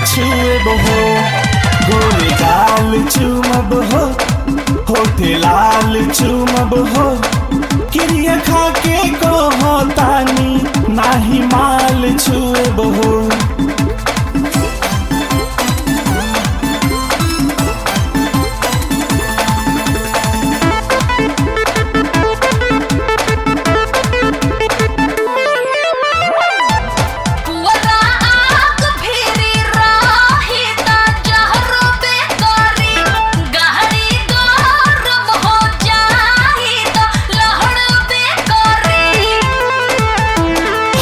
छुएब हो, गोरे गाल चुमब हो, होठे लाल चुमब हो, क्रिया खा के कहो तानी नाही माल छुएब हो।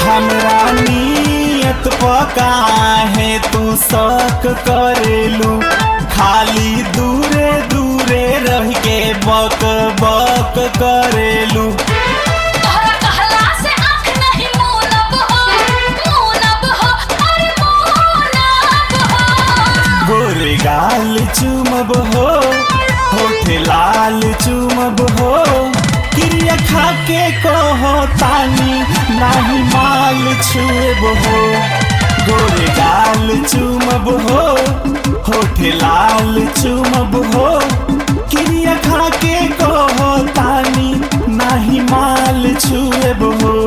हमरा नियत पका है तू शक करेलू, खाली दूरे दूरे रह के बक बक करेलू। तोहरा कहला से आँख नहीं मूनब हो, मूनब हो, अरे मूनब हो। गोरे गाल चुमब हो, होठे लाल चुमब हो, क्रिया खा के कहो तानी नाही माल छुएब हो। गोरे गाल चुमब हो, होठे लाल चुमब हो, क्रिया खा के कहो तानी नाही माल छुएब हो।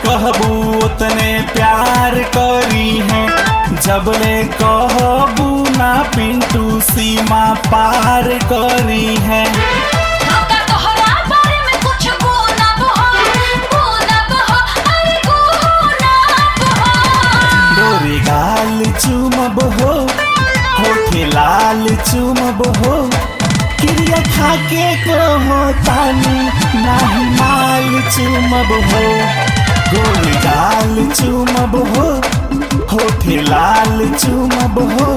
कहबू उतने प्यार करी है, जबले कहबू ना पिंटू सीमा पार करी है। तोहरा बारे में कुछ गुनब हो, गुनब हो, अरे गुनब हो। गोरे गाल चुमब हो, होठे लाल चुमब हो, क्रिया खा के कहो तानी नाही माल चुमब हो। गोरे गाल चुमब हो, होठे लाल चुमब हो,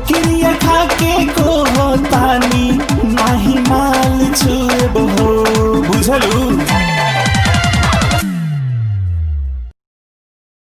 क्रिया खा के कहो तानी नाही माल छुएब हो। बुझलू?